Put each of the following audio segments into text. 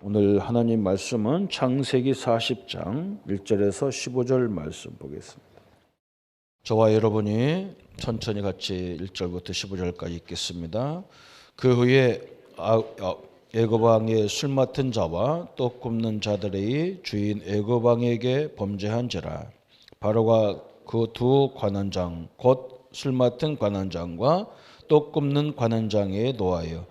오늘 하나님 말씀은 창세기 40장 1절에서 15절 말씀 보겠습니다. 저와 여러분이 천천히 같이 1절부터 15절까지 읽겠습니다. 그 후에 애굽 왕의 술 맡은 자와 떡 굽는 자들의 주인 애굽 왕에게 범죄한지라. 바로가 그 두 관원장 곧 술 맡은 관원장과 떡 굽는 관원장에 노하여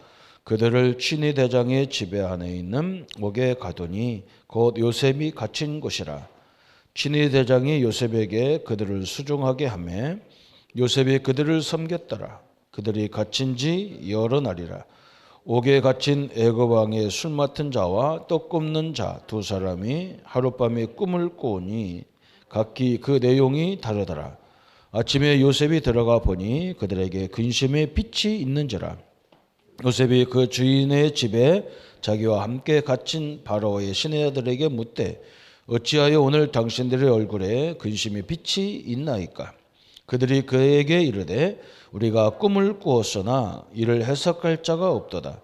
그들을 친위 대장의 지배 안에 있는 옥에 가두니 곧 요셉이 갇힌 곳이라. 친위 대장이 요셉에게 그들을 수종하게 하매 요셉이 그들을 섬겼더라. 그들이 갇힌 지 여러 날이라. 옥에 갇힌 애굽 왕의 술 맡은 자와 떡 굽는 자 두 사람이 하룻밤에 꿈을 꾸니 각기 그 내용이 다르더라. 아침에 요셉이 들어가 보니 그들에게 근심의 빛이 있는지라. 요셉이 그 주인의 집에 자기와 함께 갇힌 바로의 시내들에게 묻되 어찌하여 오늘 당신들의 얼굴에 근심의 빛이 있나이까? 그들이 그에게 이르되 우리가 꿈을 꾸었으나 이를 해석할 자가 없도다.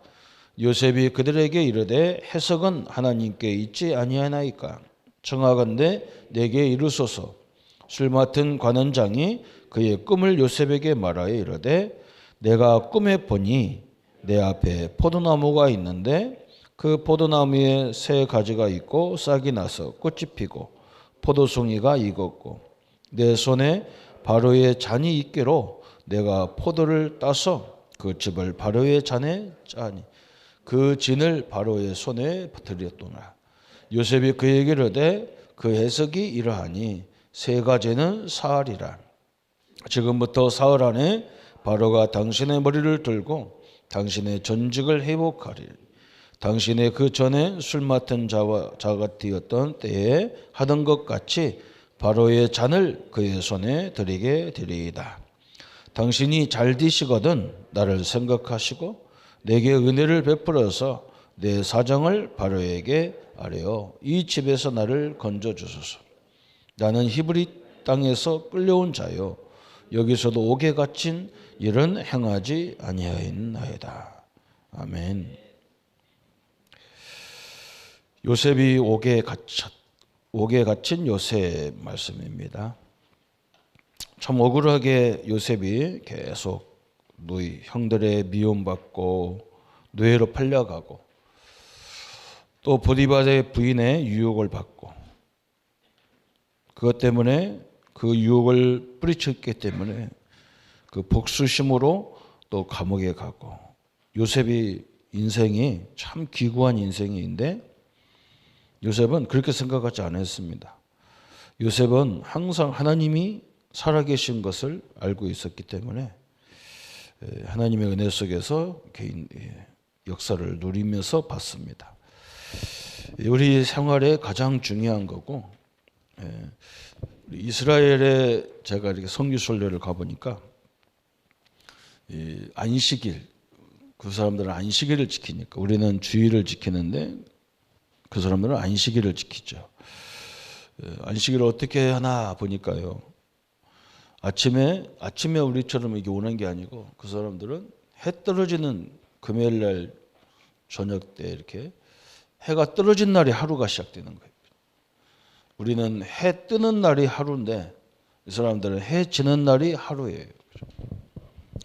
요셉이 그들에게 이르되 해석은 하나님께 있지 아니하나이까? 청하건대 내게 이르소서. 술 맡은 관원장이 그의 꿈을 요셉에게 말하여 이르되 내가 꿈에 보니 내 앞에 포도나무가 있는데 그 포도나무에 새 가지가 있고 싹이 나서 꽃이 피고 포도송이가 익었고 내 손에 바로의 잔이 있기로 내가 포도를 따서 그 즙을 바로의 잔에 짜니 그 진을 바로의 손에 들였도나. 요셉이 그에게 이르되 그 해석이 이러하니 세 가지는 사흘이라. 지금부터 사흘 안에 바로가 당신의 머리를 들고 당신의 전직을 회복하리니 당신의 그 전에 술 맡은 자가 되었던 때에 하던 것 같이 바로의 잔을 그의 손에 드리게 되리이다. 당신이 잘 되시거든 나를 생각하시고 내게 은혜를 베풀어서 내 사정을 바로에게 아뢰어 이 집에서 나를 건져 주소서. 나는 히브리 땅에서 끌려온 자요 여기서도 옥에 갇힌 일은 행하지 아니하였나이다. 아멘. 요셉이 옥에 갇힌 요셉 말씀입니다. 참 억울하게 요셉이 계속 형들의 미움받고 노예로 팔려가고 또 보디발의 부인의 유혹을 받고 그것 때문에 그 유혹을 뿌리쳤기 때문에 그 복수심으로 또 감옥에 가고 요셉이 인생이 참 기구한 인생인데 요셉은 그렇게 생각하지 않았습니다. 요셉은 항상 하나님이 살아계신 것을 알고 있었기 때문에 하나님의 은혜 속에서 개인 역사를 누리면서 봤습니다. 우리 생활에 가장 중요한 거고 이스라엘에 제가 이렇게 선교순례를 가보니까 안식일 그 사람들은 안식일을 지키니까 우리는 주일을 지키는데 그 사람들은 안식일을 지키죠. 안식일을 어떻게 하나 보니까요. 아침에 우리처럼 이게 오는 게 아니고 그 사람들은 해 떨어지는 금요일 날 저녁 때 이렇게 해가 떨어진 날이 하루가 시작되는 거예요. 우리는 해 뜨는 날이 하루인데 이 사람들은 해 지는 날이 하루예요.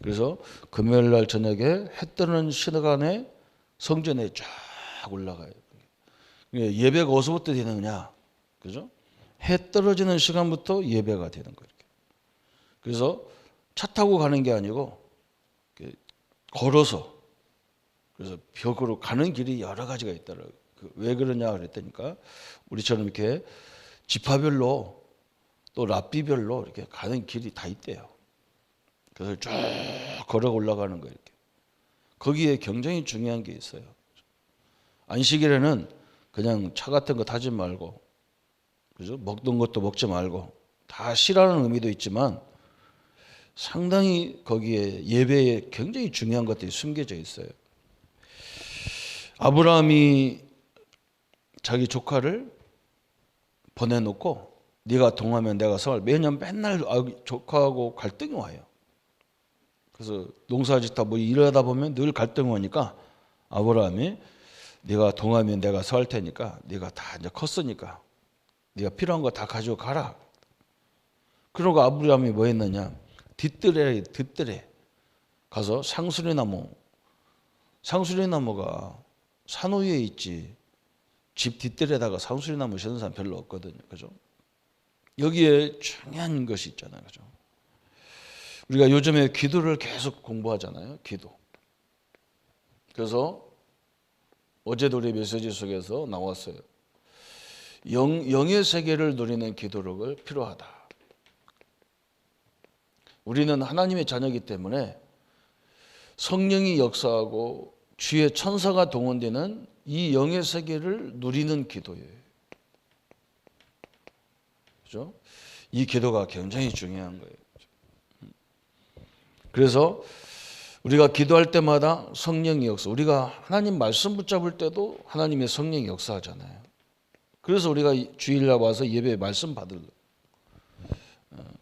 그래서 금요일 날 저녁에 해 뜨는 시간에 성전에 쫙 올라가요. 예배가 어디서부터 되느냐? 그죠? 해 떨어지는 시간부터 예배가 되는 거예요. 그래서 차 타고 가는 게 아니고 걸어서 그래서 벽으로 가는 길이 여러 가지가 있더라고요. 왜 그러냐 그랬더니까 우리처럼 이렇게 지파별로 또 랍비별로 이렇게 가는 길이 다 있대요. 그래서 쭉 걸어 올라가는 거예요. 이렇게. 거기에 굉장히 중요한 게 있어요. 안식일에는 그냥 차 같은 거 타지 말고, 그죠? 먹던 것도 먹지 말고 다 쉬라는 의미도 있지만 상당히 거기에 예배에 굉장히 중요한 것들이 숨겨져 있어요. 아브라함이 자기 조카를 보내놓고 네가 동하면 내가 성을 매년 맨날 조카하고 갈등이 와요. 그래서 농사짓다 뭐 일하다 보면 늘 갈등이 오니까 아브라함이 네가 동하면 내가 서 할 테니까 네가 다 이제 컸으니까 네가 필요한 거 다 가지고 가라. 그러고 아브라함이 뭐 했느냐? 뒷뜰에 가서 상수리나무가 산 위에 있지. 집 뒷뜰에다가 상수리나무 심는 사람 별로 없거든요. 그죠? 여기에 중요한 것이 있잖아요. 그죠? 우리가 요즘에 기도를 계속 공부하잖아요. 기도. 그래서 어제도 우리 메시지 속에서 나왔어요. 영의 세계를 누리는 기도력을 필요하다. 우리는 하나님의 자녀이기 때문에 성령이 역사하고 주의 천사가 동원되는 이 영의 세계를 누리는 기도예요. 그죠? 이 기도가 굉장히 중요한 거예요. 그래서 우리가 기도할 때마다 성령이 역사, 우리가 하나님 말씀 붙잡을 때도 하나님의 성령이 역사하잖아요. 그래서 우리가 주일날 와서 예배 말씀 받을.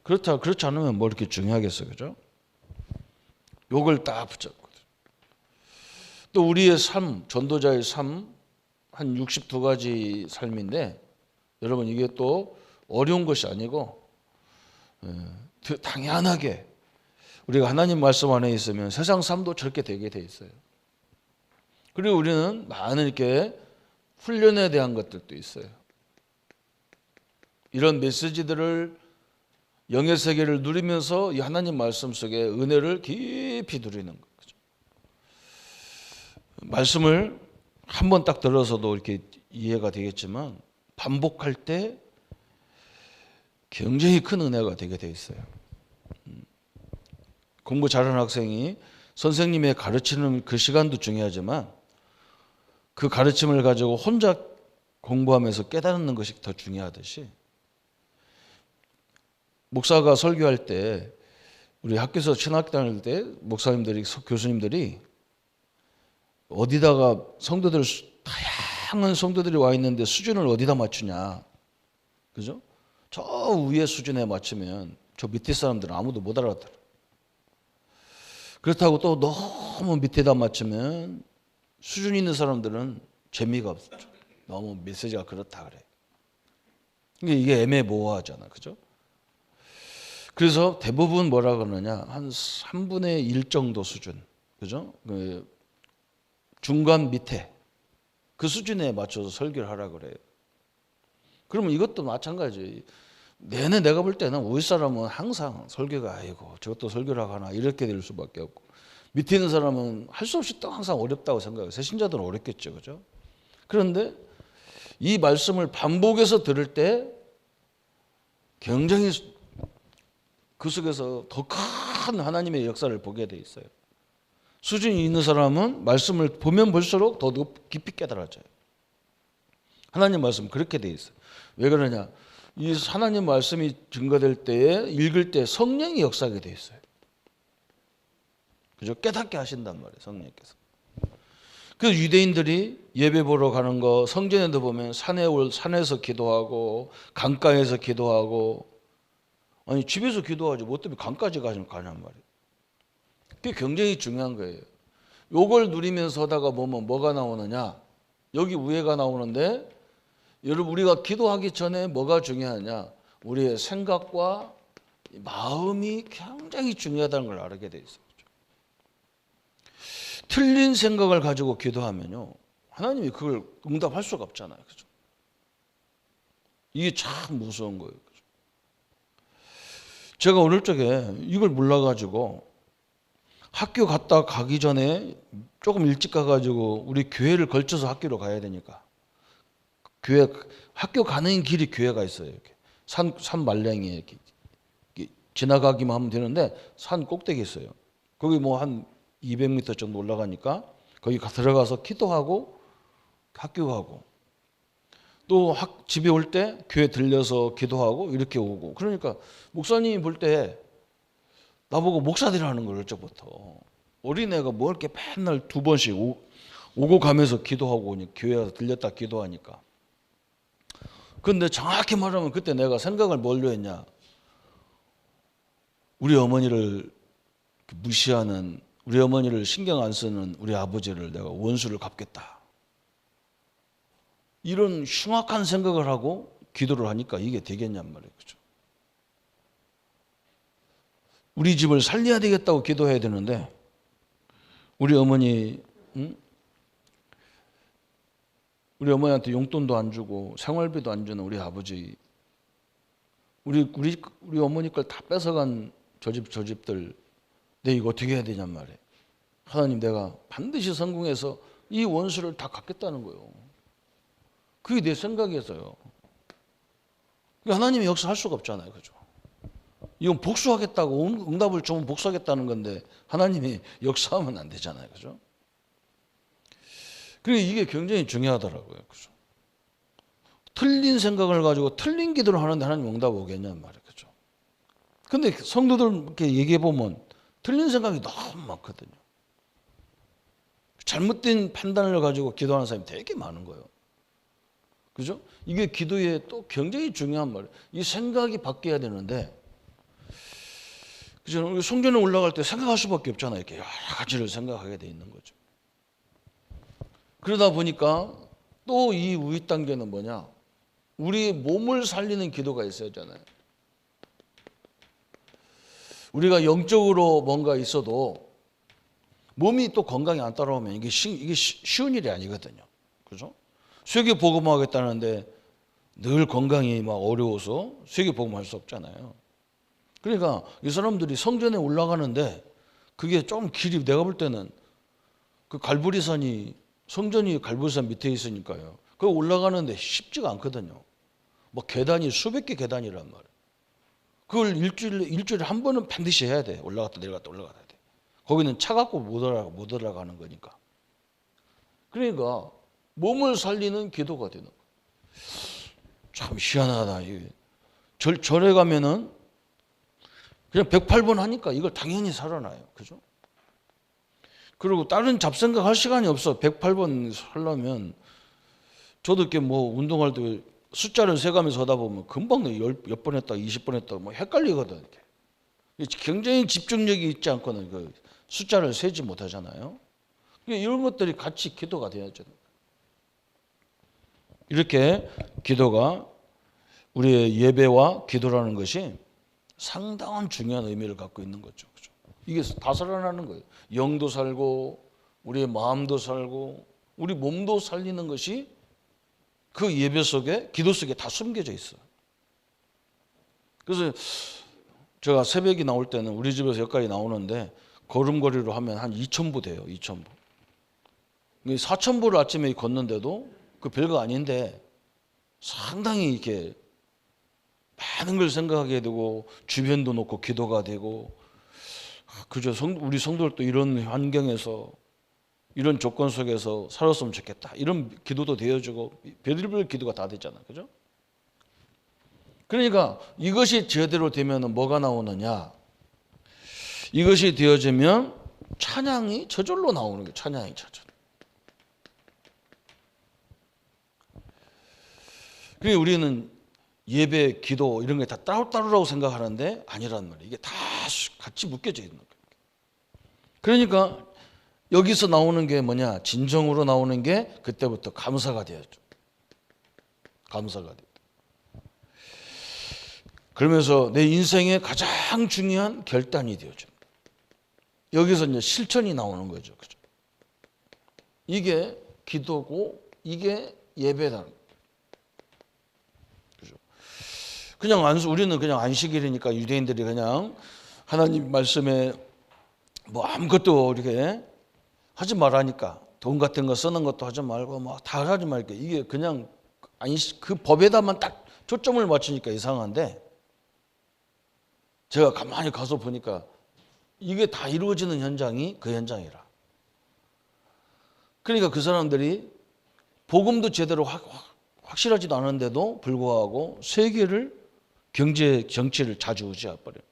그렇지 않으면 뭐 이렇게 중요하겠어요. 그죠? 요걸 딱 붙잡거든. 또 우리의 삶, 전도자의 삶, 한 62가지 삶인데, 여러분 이게 또 어려운 것이 아니고, 당연하게 우리가 하나님 말씀 안에 있으면 세상 삶도 저렇게 되게 돼 있어요. 그리고 우리는 많은 이렇게 훈련에 대한 것들도 있어요. 이런 메시지들을 영의 세계를 누리면서 이 하나님 말씀 속에 은혜를 깊이 누리는 거죠. 말씀을 한 번 딱 들어서도 이렇게 이해가 되겠지만 반복할 때 굉장히 큰 은혜가 되게 돼 있어요. 공부 잘하는 학생이 선생님의 가르치는 그 시간도 중요하지만 그 가르침을 가지고 혼자 공부하면서 깨닫는 것이 더 중요하듯이 목사가 설교할 때 우리 학교에서 신학교 다닐 때 목사님들이 교수님들이 어디다가 다양한 성도들이 와 있는데 수준을 어디다 맞추냐. 그죠? 저 위에 수준에 맞추면 저 밑에 사람들은 아무도 못 알아들어. 그렇다고 또 너무 밑에다 맞추면 수준 있는 사람들은 재미가 없죠. 너무 메시지가 그렇다 그래. 이게 애매모호하잖아. 그죠? 그래서 대부분 뭐라 그러느냐. 한 3분의 1 정도 수준. 그죠? 중간 밑에 그 수준에 맞춰서 설교를 하라 그래요. 그러면 이것도 마찬가지. 내내 내가 볼 때는 우리 사람은 항상 설교가 아니고 저것도 설교를 하나 이렇게 될 수밖에 없고 밑에 있는 사람은 할 수 없이 또 항상 어렵다고 생각해요. 새신자들은 어렵겠죠. 그죠? 그런데 이 말씀을 반복해서 들을 때 굉장히 그 속에서 더 큰 하나님의 역사를 보게 돼 있어요. 수준이 있는 사람은 말씀을 보면 볼수록 더 깊이 깨달아져요. 하나님 말씀 그렇게 돼 있어요. 왜 그러냐? 이 하나님 말씀이 증거될 때에 읽을 때 성령이 역사하게 돼 있어요. 그죠? 깨닫게 하신단 말이에요. 성령께서. 그래서 유대인들이 예배 보러 가는 거 성전에도 보면 산에서 기도하고 강가에서 기도하고 아니 집에서 기도하지 뭐 때문에 강까지 가냔 말이에요. 그게 굉장히 중요한 거예요. 요걸 누리면서 하다가 보면 뭐가 나오느냐? 여기 위에가 나오는데 여러분 우리가 기도하기 전에 뭐가 중요하냐? 우리의 생각과 마음이 굉장히 중요하다는 걸 알게 돼 있어요. 틀린 생각을 가지고 기도하면요. 하나님이 그걸 응답할 수가 없잖아요. 그죠? 이게 참 무서운 거예요. 그죠? 제가 어릴 적에 이걸 몰라가지고 학교 갔다 가기 전에 조금 일찍 가가지고 우리 교회를 걸쳐서 학교로 가야 되니까 학교 가는 길이 교회가 있어요. 이렇게 산 말랭이에 이렇게 지나가기만 하면 되는데 산 꼭대기 있어요. 거기 뭐 한 200m 정도 올라가니까 거기 들어가서 기도하고 학교 가고 또 집에 올 때 교회 들려서 기도하고 이렇게 오고 그러니까 목사님이 볼 때 나보고 목사들이라는 걸 어쩌부터 어린애가 뭐 이렇게 맨날 2번씩 오고 가면서 기도하고 오니 교회 가서 들렸다 기도하니까 근데 정확히 말하면 그때 내가 생각을 뭘로 했냐 우리 어머니를 무시하는 우리 어머니를 신경 안 쓰는 우리 아버지를 내가 원수를 갚겠다 이런 흉악한 생각을 하고 기도를 하니까 이게 되겠냔 말이에요. 그죠? 우리 집을 살려야 되겠다고 기도해야 되는데 우리 어머니, 우리 어머니한테 용돈도 안 주고 생활비도 안 주는 우리 아버지, 우리 어머니 걸 다 뺏어간 저 집들, 내 이거 어떻게 해야 되냔 말이에요. 하나님, 내가 반드시 성공해서 이 원수를 다 갚겠다는 거예요. 그게 내 생각이었어요. 하나님이 역사할 수가 없잖아요. 그죠? 이건 복수하겠다고 응답을 주면 복수하겠다는 건데 하나님이 역사하면 안 되잖아요. 그죠? 그러니까 이게 굉장히 중요하더라고요. 그죠? 틀린 생각을 가지고 틀린 기도를 하는데 하나님 응답 오겠냐는 말이에요. 그죠? 근데 성도들 이렇게 얘기해 보면 틀린 생각이 너무 많거든요. 잘못된 판단을 가지고 기도하는 사람이 되게 많은 거예요. 그죠? 이게 기도에 또 굉장히 중요한 말이에요. 이 생각이 바뀌어야 되는데, 그죠? 우리 성전에 올라갈 때 생각할 수밖에 없잖아요. 이렇게 여러 가지를 생각하게 돼 있는 거죠. 그러다 보니까 또 이 우위 단계는 뭐냐? 우리 몸을 살리는 기도가 있어야 하잖아요. 우리가 영적으로 뭔가 있어도 몸이 또 건강이 안 따라오면 이게 쉬운 일이 아니거든요. 그죠? 세계 복음하겠다는데 늘 건강이 막 어려워서 세계 복음할 수 없잖아요. 그러니까 이 사람들이 성전에 올라가는데 그게 좀 길이, 내가 볼 때는 그 갈보리산이, 성전이 갈보리산 밑에 있으니까요. 그 올라가는데 쉽지가 않거든요. 뭐 계단이 수백 개 계단이란 말이에요. 그걸 일주일에 한 번은 반드시 해야 돼. 올라갔다 내려갔다 올라가야 돼. 거기는 차갑고 못 올라가는 거니까. 그러니까 몸을 살리는 기도가 되는 거예요. 참 희한하다. 절에 가면은 그냥 108번 하니까 이걸 당연히 살아나요. 그죠? 그리고 다른 잡생각 할 시간이 없어. 108번 하려면 저도 이렇게 뭐 운동할 때 숫자를 세가면서 하다 보면 금방 10번 했다, 20번 했다, 뭐 헷갈리거든. 이렇게. 굉장히 집중력이 있지 않고는 그 숫자를 세지 못하잖아요. 이런 것들이 같이 기도가 되어야죠. 이렇게 기도가, 우리의 예배와 기도라는 것이 상당한 중요한 의미를 갖고 있는 거죠. 그죠? 이게 다 살아나는 거예요. 영도 살고 우리의 마음도 살고 우리 몸도 살리는 것이 그 예배 속에, 기도 속에 다 숨겨져 있어요. 그래서 제가 새벽에 나올 때는 우리 집에서 여기까지 나오는데 걸음걸이로 하면 한 2,000보 돼요. 2,000보. 4,000보를 아침에 걷는데도 그 별거 아닌데 상당히 이렇게 많은 걸 생각하게 되고 주변도 놓고 기도가 되고, 그죠? 우리 성도들도 이런 환경에서 이런 조건 속에서 살았으면 좋겠다. 이런 기도도 되어주고 별의별 기도가 다 되잖아요. 그죠? 그러니까 이것이 제대로 되면 뭐가 나오느냐? 이것이 되어지면 찬양이 저절로 나오는 거예요. 찬양이 저절로. 그러니까 우리는 예배, 기도 이런 게 다 따로따로라고 생각하는데 아니란 말이에요. 이게 다 같이 묶여져 있는 거예요. 그러니까 여기서 나오는 게 뭐냐? 진정으로 나오는 게 그때부터 감사가 되었죠. 감사가 되었죠. 그러면서 내 인생의 가장 중요한 결단이 되어집니다. 여기서 이제 실천이 나오는 거죠. 그죠? 이게 기도고 이게 예배다. 그죠? 그냥 우리는 그냥 안식일이니까 유대인들이 그냥 하나님 말씀에 뭐 아무것도 이렇게 하지 말라니까 돈 같은 거 쓰는 것도 하지 말고 막 다 하지 말게. 이게 그냥 그 법에다만 딱 초점을 맞추니까 이상한데, 제가 가만히 가서 보니까 이게 다 이루어지는 현장이 그 현장이라. 그러니까 그 사람들이 복음도 제대로 확실하지도 않은데도 불구하고 세계를 정치를 좌지우지해버려요.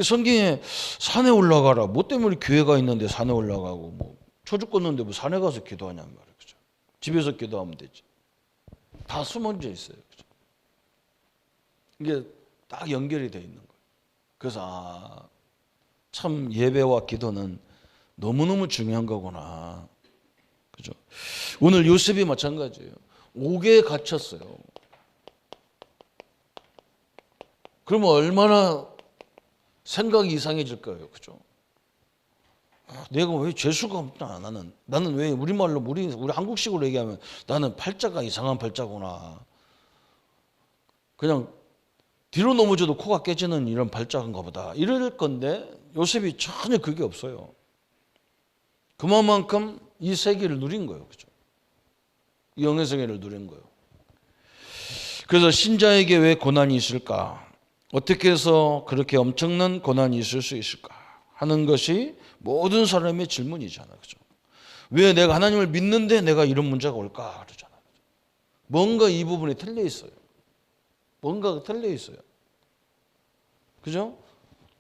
성경에 산에 올라가라. 뭐 때문에 교회가 있는데 산에 올라가고 뭐 초주 꽂는데 뭐 산에 가서 기도하냔 말이에요. 그죠? 집에서 기도하면 되지. 다 숨어져 있어요. 그죠? 이게 딱 연결이 되어 있는 거예요. 그래서 참 예배와 기도는 너무너무 중요한 거구나. 그죠? 오늘 요셉이 마찬가지예요. 옥에 갇혔어요. 그러면 얼마나 생각이 이상해질 거예요. 그죠? 내가 왜 재수가 없나? 나는 왜 우리말로 우리 한국식으로 얘기하면 나는 팔자가 이상한 팔자구나. 그냥 뒤로 넘어져도 코가 깨지는 이런 발작인가 보다. 이럴 건데 요셉이 전혀 그게 없어요. 그만큼 이 세계를 누린 거예요. 그죠? 이 영의 세계를 누린 거예요. 그래서 신자에게 왜 고난이 있을까? 어떻게 해서 그렇게 엄청난 고난이 있을 수 있을까? 하는 것이 모든 사람의 질문이잖아요. 그죠? 왜 내가 하나님을 믿는데 내가 이런 문제가 올까? 그러잖아요. 뭔가 이 부분이 틀려 있어요. 뭔가가 틀려 있어요. 그죠?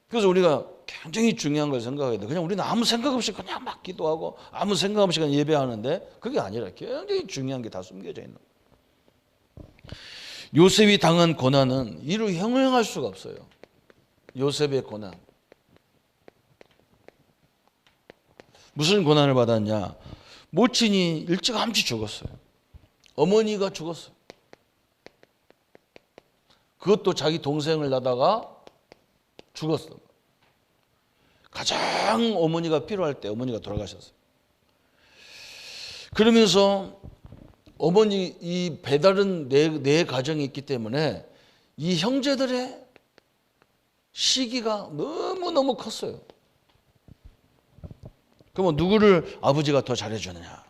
그래서 우리가 굉장히 중요한 걸 생각해야 돼. 그냥 우리는 아무 생각 없이 그냥 막 기도하고 아무 생각 없이 그냥 예배하는데 그게 아니라 굉장히 중요한 게 다 숨겨져 있는 거예요. 요셉이 당한 고난은 이루 형용할 수가 없어요. 요셉의 고난. 무슨 고난을 받았냐? 모친이 일찌감치 죽었어요. 어머니가 죽었어요. 그것도 자기 동생을 낳다가 죽었어. 가장 어머니가 필요할 때 어머니가 돌아가셨어요. 그러면서 어머니 이 배다른 네 가정이 있기 때문에 이 형제들의 시기가 너무너무 컸어요. 그러면 누구를 아버지가 더 잘해주느냐?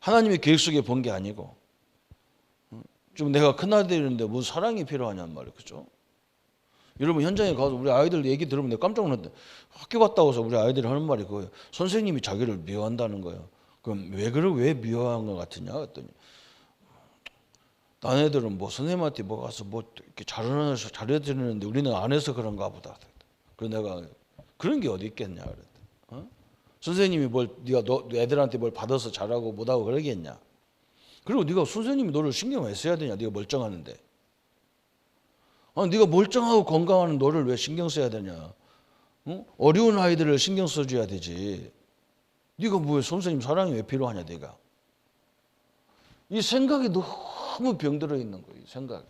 하나님의 계획 속에 본 게 아니고 좀 내가 큰아들인데 무슨 사랑이 필요하냔 말이에요. 그죠? 여러분 현장에 가서 우리 아이들 얘기 들으면 내가 깜짝 놀랐는데 학교 갔다 와서 우리 아이들이 하는 말이 그거예요. 선생님이 자기를 미워한다는 거예요. 그럼 왜 미워한 것 같으냐 했더니 딴 애들은 뭐 선생님한테 뭐 가서 뭐 이렇게 잘해드리는데 우리는 안 해서 그런가 보다. 그래서 내가 그런 게 어디 있겠냐 그랬더니 선생님이 뭘 네가 애들한테 뭘 받아서 잘하고 못하고 그러겠냐. 그리고 네가 선생님이 너를 신경을 왜 써야 되냐. 네가 멀쩡하는데. 네가 멀쩡하고 건강한 너를 왜 신경 써야 되냐. 어려운 아이들을 신경 써줘야 되지. 네가 뭐 선생님 사랑이 왜 필요하냐 네가. 이 생각이 너무 병들어 있는 거예요. 생각이.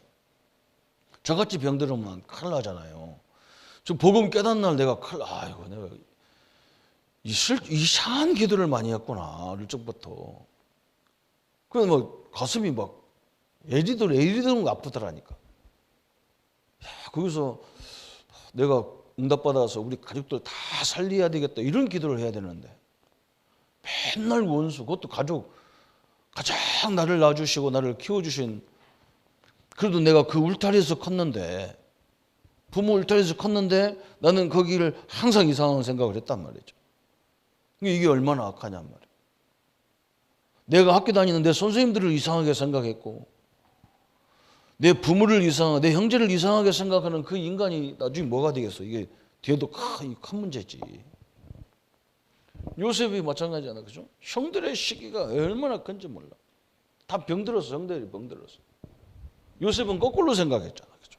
저같이 병들으면 큰일 나잖아요. 저 복음 깨닫는 날 내가 아이고 내가 이상한 기도를 많이 했구나. 어릴 적부터. 그래서 막 가슴이 막 애리도록 아프더라니까. 거기서 내가 응답받아서 우리 가족들 다 살려야 되겠다 이런 기도를 해야 되는데 맨날 원수 그것도 가족 가장 나를 낳아주시고 나를 키워주신 그래도 내가 그 울타리에서 컸는데 부모 울타리에서 컸는데 나는 거기를 항상 이상한 생각을 했단 말이죠. 이게 얼마나 악하냔 말이에요. 내가 학교 다니는 내 선생님들을 이상하게 생각했고 내 부모를 내 형제를 이상하게 생각하는 그 인간이 나중에 뭐가 되겠어? 이게 뒤에도 큰 문제지. 요셉이 마찬가지잖아, 그죠? 형들의 시기가 얼마나 큰지 몰라. 다 병들었어, 형들이 병들었어. 요셉은 거꾸로 생각했잖아, 그죠?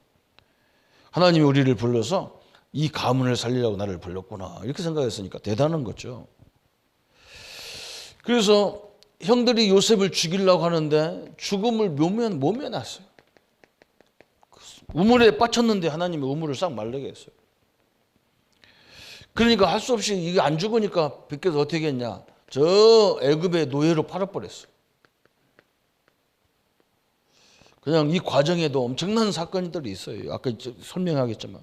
하나님이 우리를 불러서 이 가문을 살리려고 나를 불렀구나 이렇게 생각했으니까 대단한 거죠. 그래서 형들이 요셉을 죽이려고 하는데 죽음을 모면했어요. 우물에 빠쳤는데 하나님이 우물을 싹 말르게 했어요. 그러니까 할 수 없이 이게 안 죽으니까 빗겨서 어떻게 했냐. 저 애굽의 노예로 팔아버렸어요. 그냥 이 과정에도 엄청난 사건들이 있어요. 아까 설명하겠지만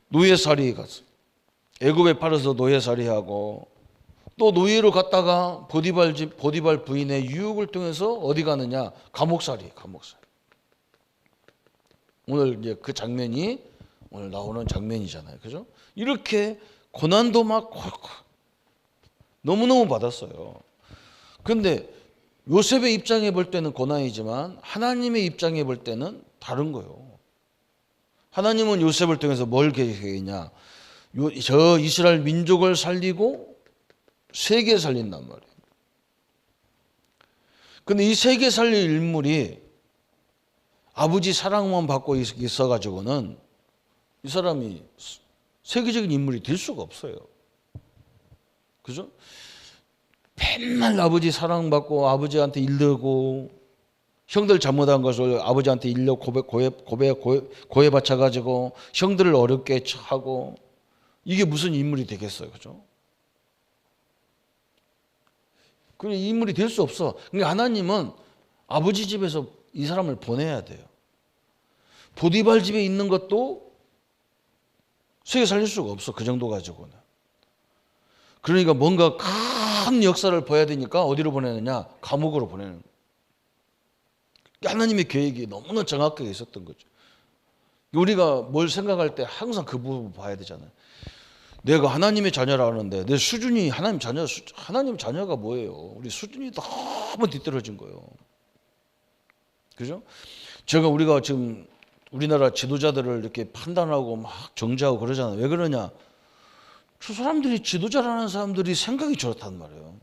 노예살이 갔어. 애굽에 팔아서 노예살이하고 또 노예로 갔다가 보디발 부인의 유혹을 통해서 어디 가느냐. 감옥살이. 오늘 이제 그 장면이 오늘 나오는 장면이잖아요. 그죠? 이렇게 고난도 막 너무너무 받았어요. 그런데 요셉의 입장에 볼 때는 고난이지만 하나님의 입장에 볼 때는 다른 거예요. 하나님은 요셉을 통해서 뭘 계획했냐. 저 이스라엘 민족을 살리고 세계 살린단 말이에요. 근데 이 세계 살릴 인물이 아버지 사랑만 받고 있어가지고는 이 사람이 세계적인 인물이 될 수가 없어요. 그죠? 맨날 아버지 사랑받고 아버지한테 일르고 형들 잘못한 것을 아버지한테 일러 고해 바쳐가지고 형들을 어렵게 하고 이게 무슨 인물이 되겠어요, 그죠? 그 인물이 될 수 없어. 그러니까 하나님은 아버지 집에서 이 사람을 보내야 돼요. 보디발 집에 있는 것도 세계 살릴 수가 없어. 그 정도 가지고는. 그러니까 뭔가 큰 역사를 봐야 되니까 어디로 보내느냐? 감옥으로 보내는 거예요. 하나님의 계획이 너무나 정확하게 있었던 거죠. 우리가 뭘 생각할 때 항상 그 부분 봐야 되잖아요. 내가 하나님의 자녀라 하는데 내 수준이 하나님 자녀가 뭐예요? 우리 수준이 너무 뒤떨어진 거예요. 그죠? 우리가 지금 우리나라 지도자들을 이렇게 판단하고 막 정죄하고 그러잖아요. 왜 그러냐? 저 사람들이 지도자라는 사람들이 생각이 저렇단 말이에요.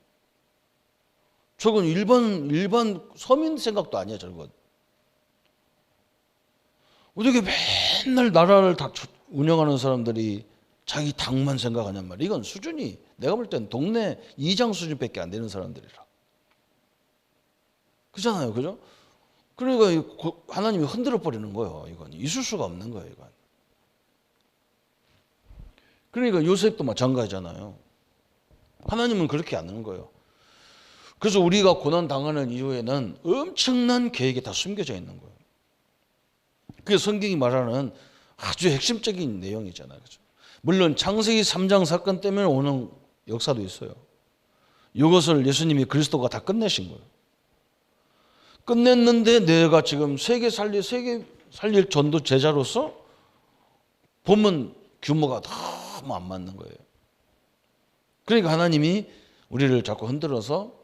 저건 일반 서민 생각도 아니야, 저건. 어떻게 맨날 나라를 다 운영하는 사람들이 자기 당만 생각하냔 말이야. 이건 수준이 내가 볼 땐 동네 이장 수준밖에 안 되는 사람들이라. 그렇잖아요, 그죠? 그러니까 하나님이 흔들어 버리는 거예요. 이건 있을 수가 없는 거예요, 이건. 그러니까 요셉도 마찬가지잖아요. 하나님은 그렇게 안 하는 거예요. 그래서 우리가 고난 당하는 이후에는 엄청난 계획이 다 숨겨져 있는 거예요. 그게 성경이 말하는 아주 핵심적인 내용이잖아요, 그죠? 물론 창세기 3장 사건 때문에 오는 역사도 있어요. 이것을 예수님이 그리스도가 다 끝내신 거예요. 끝냈는데 내가 지금 세계 살릴 전도 제자로서 보면 규모가 너무 안 맞는 거예요. 그러니까 하나님이 우리를 자꾸 흔들어서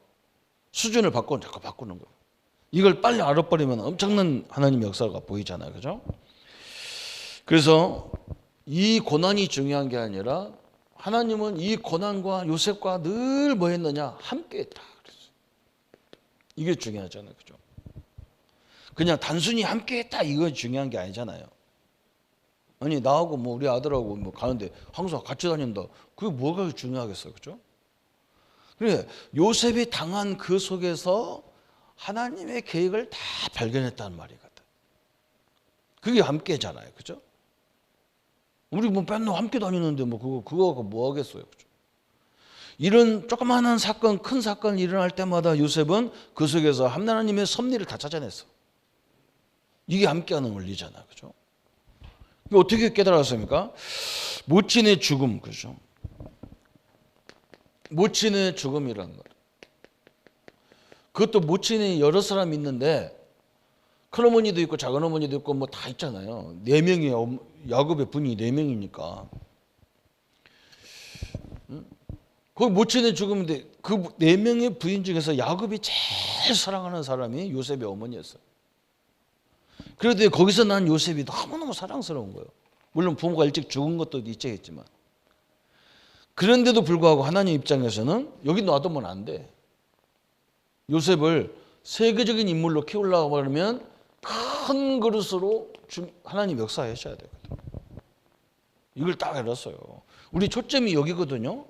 수준을 자꾸 바꾸는 거예요. 이걸 빨리 알아버리면 엄청난 하나님의 역사가 보이잖아요, 그죠? 그래서 이 고난이 중요한 게 아니라 하나님은 이 고난과 요셉과 늘 뭐 했느냐? 함께 했다. 그랬어요. 이게 중요하잖아요, 그죠? 그냥 단순히 함께 했다 이거 중요한 게 아니잖아요. 아니 나하고 뭐 우리 아들하고 뭐 가는데 항상 같이 다닌다. 그게 뭐가 중요하겠어요, 그죠? 그래 요셉이 당한 그 속에서 하나님의 계획을 다 발견했다는 말이거든. 그게 함께잖아요, 그죠? 우리 뭐 맨날 함께 다니는데 뭐 그거가 뭐 하겠어요, 그죠? 이런 조그마한 사건, 큰 사건이 일어날 때마다 요셉은 그 속에서 하나님의 섭리를 다 찾아냈어. 이게 함께하는 원리잖아, 그죠? 어떻게 깨달았습니까? 모친의 죽음, 그죠? 모친의 죽음이라는 말. 그것도 모친이 여러 사람이 있는데 큰 어머니도 있고 작은 어머니도 있고 뭐 다 있잖아요. 4명이 야곱의 분이 4명이니까. 거기 모친의 죽음인데 그 4명의 부인 중에서 야곱이 제일 사랑하는 사람이 요셉의 어머니였어요. 그런데 거기서 난 요셉이 너무너무 사랑스러운 거예요. 물론 부모가 일찍 죽은 것도 있겠지만. 그런데도 불구하고 하나님 입장에서는 여기 놔두면 안 돼. 요셉을 세계적인 인물로 키우려고 하면 큰 그릇으로 하나님 역사하셔야 되거든요. 이걸 딱 알았어요. 우리 초점이 여기거든요.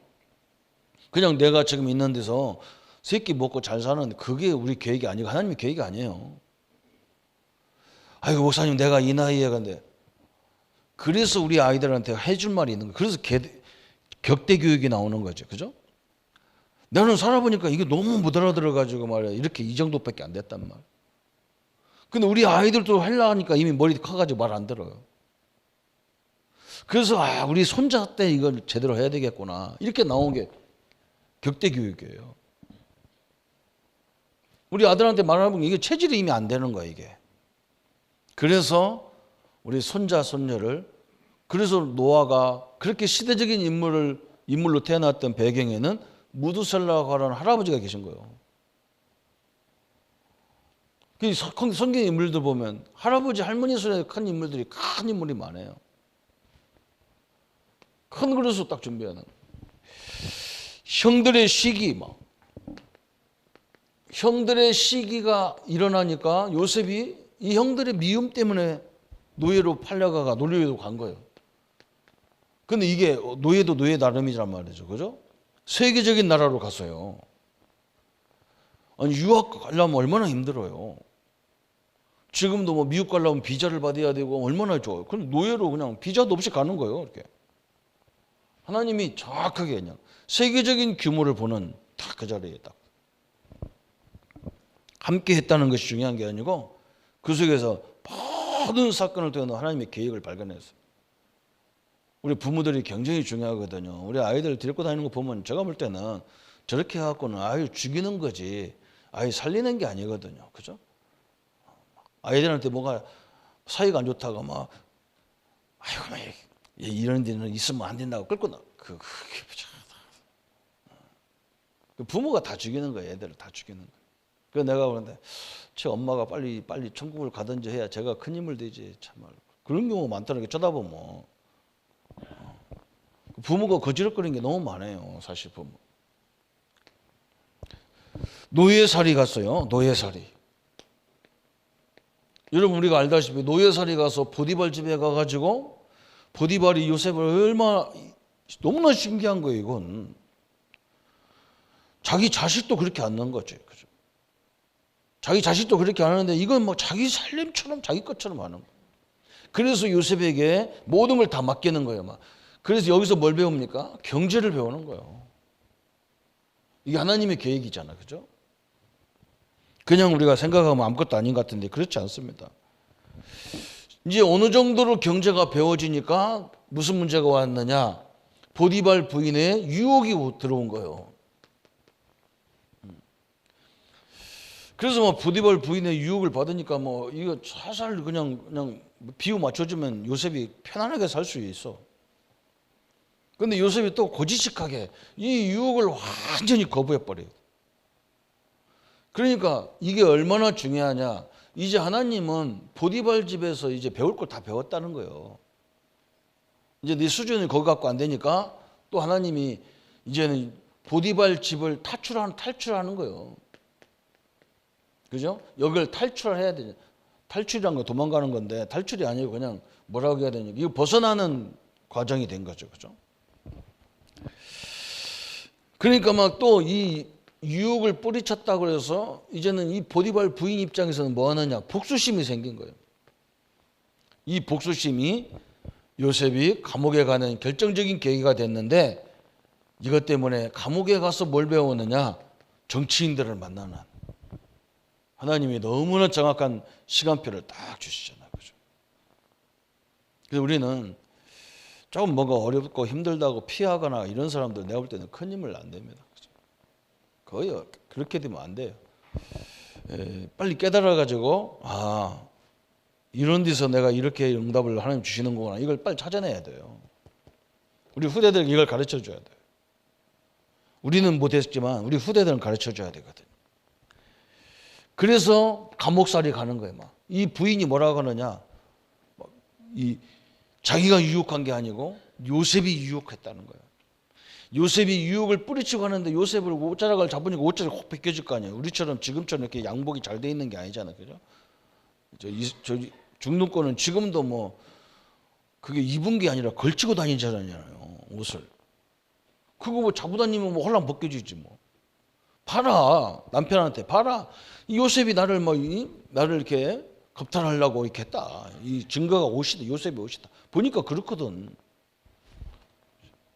그냥 내가 지금 있는 데서 새끼 먹고 잘 사는 그게 우리 계획이 아니고 하나님의 계획이 아니에요. 아이고 목사님 내가 이 나이에 간데 그래서 우리 아이들한테 해줄 말이 있는 거예요. 그래서 격대 교육이 나오는 거죠, 그죠? 나는 살아보니까 이게 너무 못 알아들어가지고 말이야 이렇게 이 정도밖에 안 됐단 말. 근데 우리 아이들도 하려고 하니까 이미 머리 커가지고 말 안 들어요. 그래서 우리 손자 때 이걸 제대로 해야 되겠구나 이렇게 나온 게 격대 교육이에요. 우리 아들한테 말하면 이게 체질이 이미 안 되는 거야 이게. 그래서 우리 손자 손녀를 그래서 노아가 그렇게 시대적인 인물로 태어났던 배경에는 무두셀라고 하는 할아버지가 계신 거예요. 성경 인물들 보면 할아버지 할머니 손에 큰 인물들이 큰 인물이 많아요. 큰 그릇으로 딱 준비하는 형들의 시기 형들의 시기가 일어나니까 요셉이 이 형들의 미움 때문에 노예로 팔려가가 노예로 간 거예요. 근데 이게 노예도 노예 나름이란 말이죠, 그죠? 세계적인 나라로 갔어요. 아니 유학 가려면 얼마나 힘들어요. 지금도 뭐 미국 가려면 비자를 받아야 되고 얼마나 좋아요. 그럼 노예로 그냥 비자도 없이 가는 거예요. 이렇게. 하나님이 정확하게 그냥 세계적인 규모를 보는 딱 그 자리에 딱 함께 했다는 것이 중요한 게 아니고 그 속에서 모든 사건을 통해 하나님의 계획을 발견했어요. 우리 부모들이 굉장히 중요하거든요. 우리 아이들 데리고 다니는 거 보면 제가 볼 때는 저렇게 해갖고는 아유 죽이는 거지 아이 살리는 게 아니거든요. 그죠? 아이들한테 뭐가 사이가 안 좋다가 막 아이고 막 이런 데는 있으면 안 된다고 끌고 나. 그게 부모가 다 죽이는 거예요. 애들을 다 죽이는 거예요. 그래서 내가 그러는데 제 엄마가 빨리 천국을 가든지 해야 제가 큰 힘을 되지 참말. 그런 경우가 많다는 게 쳐다보면 부모가 거지럭거리는 게 너무 많아요. 사실 부모. 노예살이 갔어요. 노예살이. 여러분 우리가 알다시피 노예살이 가서 보디발 집에 가가지고 보디발이 요셉을 얼마나 너무나 신기한 거예요. 이건 자기 자식도 그렇게 안 넣은 거죠. 그죠? 자기 자식도 그렇게 안 하는데 이건 뭐 자기 살림처럼 자기 것처럼 하는 거예요. 그래서 요셉에게 모든 걸 다 맡기는 거예요. 막. 그래서 여기서 뭘 배웁니까? 경제를 배우는 거예요. 이게 하나님의 계획이잖아요. 그죠? 그냥 우리가 생각하면 아무것도 아닌 것 같은데 그렇지 않습니다. 이제 어느 정도로 경제가 배워지니까 무슨 문제가 왔느냐? 보디발 부인의 유혹이 들어온 거예요. 그래서 뭐 보디발 부인의 유혹을 받으니까 뭐 이거 살살 그냥 비유 맞춰주면 요셉이 편안하게 살 수 있어. 근데 요셉이 또 고지식하게 이 유혹을 완전히 거부해 버려요. 그러니까 이게 얼마나 중요하냐? 이제 하나님은 보디발 집에서 이제 배울 걸 다 배웠다는 거예요. 이제 네 수준이 거기 갖고 안 되니까 또 하나님이 이제는 보디발 집을 탈출하는 거예요. 그죠? 여기를 탈출해야 되냐. 탈출이란 거 도망가는 건데 탈출이 아니고 그냥 뭐라고 해야 되냐. 이거 벗어나는 과정이 된 거죠. 그죠? 그러니까 막 또 이 유혹을 뿌리쳤다고 그래서 이제는 이 보디발 부인 입장에서는 뭐 하느냐. 복수심이 생긴 거예요. 이 복수심이 요셉이 감옥에 가는 결정적인 계기가 됐는데 이것 때문에 감옥에 가서 뭘 배우느냐. 정치인들을 만나는. 하나님이 너무나 정확한 시간표를 딱 주시잖아요. 그죠? 그래서 우리는 조금 뭔가 어렵고 힘들다고 피하거나 이런 사람들 내가 볼 때는 큰 힘을 안 됩니다. 그죠? 거의 그렇게 되면 안 돼요. 빨리 깨달아가지고 이런 데서 내가 이렇게 응답을 하나님 주시는 거구나. 이걸 빨리 찾아내야 돼요. 우리 후대들에게 이걸 가르쳐 줘야 돼요. 우리는 못했지만 우리 후대들은 가르쳐 줘야 되거든. 그래서 감옥살이 가는 거예요. 막. 이 부인이 뭐라고 하느냐. 자기가 유혹한 게 아니고 요셉이 유혹했다는 거예요. 요셉이 유혹을 뿌리치고 하는데 요셉을 옷자락을 잡으니까 옷자락이 확 벗겨질 거 아니에요. 우리처럼 지금처럼 이렇게 양복이 잘 돼 있는 게 아니잖아요. 그죠? 저 중동권은 지금도 뭐 그게 입은 게 아니라 걸치고 다니잖아요. 옷을. 그거 뭐 잡고 다니면 뭐 홀랑 벗겨지지 뭐. 봐라. 남편한테 봐라. 이 요셉이 나를 이렇게 겁탈하려고 이렇게 했다. 이 증거가 옷이다. 요셉의 옷이다. 보니까 그렇거든.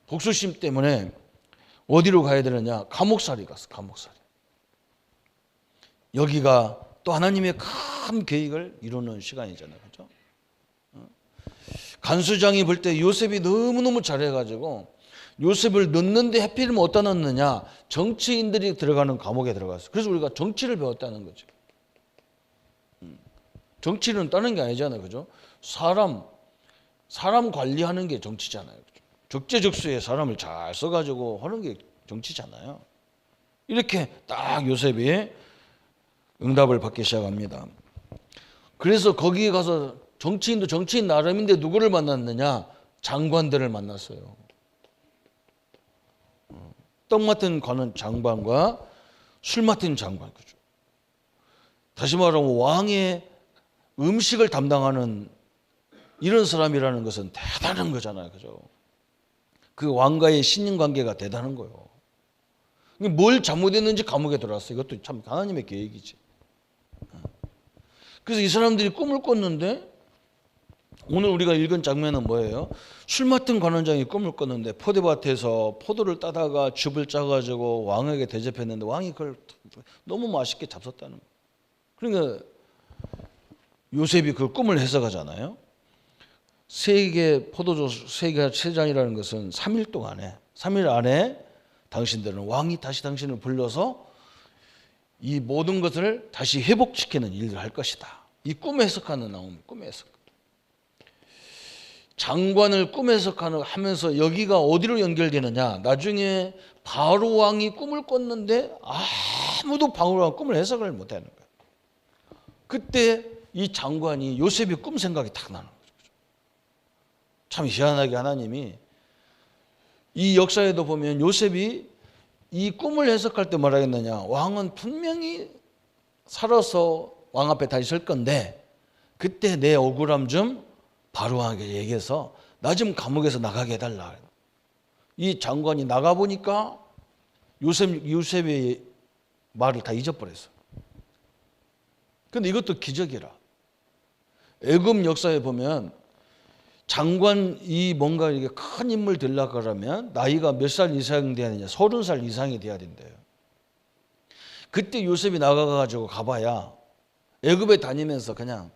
복수심 때문에 어디로 가야 되느냐? 감옥살이 갔어. 감옥살이. 여기가 또 하나님의 큰 계획을 이루는 시간이잖아요. 그렇죠? 간수장이 볼 때 요셉이 너무너무 잘해가지고 요셉을 넣는데 하필이면 어디다 넣느냐? 정치인들이 들어가는 감옥에 들어갔어. 그래서 우리가 정치를 배웠다는 거죠. 정치는 다른 게 아니잖아요. 그죠? 사람 관리하는 게 정치잖아요. 그죠? 적재적소에 사람을 잘 써가지고 하는 게 정치잖아요. 이렇게 딱 요셉이 응답을 받기 시작합니다. 그래서 거기에 가서 정치인도 정치인 나름인데 누구를 만났느냐? 장관들을 만났어요. 떡 맡은 관원 장관과 술 맡은 장관. 그죠? 다시 말하면 왕의 음식을 담당하는 이런 사람이라는 것은 대단한 거잖아요. 그죠? 그 왕과의 신인 관계가 대단한 거예요. 뭘 잘못했는지 감옥에 들어왔어요. 이것도 참 하나님의 계획이지. 그래서 이 사람들이 꿈을 꿨는데 오늘 우리가 읽은 장면은 뭐예요? 술 맡은 관원장이 꿈을 꿨는데 포도밭에서 포도를 따다가 즙을 짜가지고 왕에게 대접했는데 왕이 그걸 너무 맛있게 잡섰다는 거예요. 그러니까 요셉이 그 꿈을 해석하잖아요. 세계 포도주 세 잔이라는 것은 3일 동안에 3일 안에 당신들은 왕이 다시 당신을 불러서 이 모든 것을 다시 회복시키는 일을 할 것이다. 이 꿈 해석하는 나옵니다. 꿈 해석. 장관을 꿈 해석하면서 여기가 어디로 연결되느냐? 나중에 바로 왕이 꿈을 꿨는데 아무도 바로 왕 꿈을 해석을 못하는 거예요. 그때 이 장관이 요셉의 꿈 생각이 딱 나는 거죠. 참 희한하게 하나님이 이 역사에도 보면 요셉이 이 꿈을 해석할 때 뭐라 했느냐? 왕은 분명히 살아서 왕 앞에 다시 설 건데 그때 내 억울함 좀 바로 왕에게 얘기해서 나 좀 감옥에서 나가게 해달라. 이 장관이 나가보니까 요셉의 말을 다 잊어버렸어. 근데 이것도 기적이라. 애굽 역사에 보면 장관이 뭔가 이렇게 큰 인물 되려고 그러면 나이가 몇 살 이상 돼야 되냐? 30살 이상이 돼야 된대요. 그때 요셉이 나가가지고 가봐야 애굽에 다니면서 그냥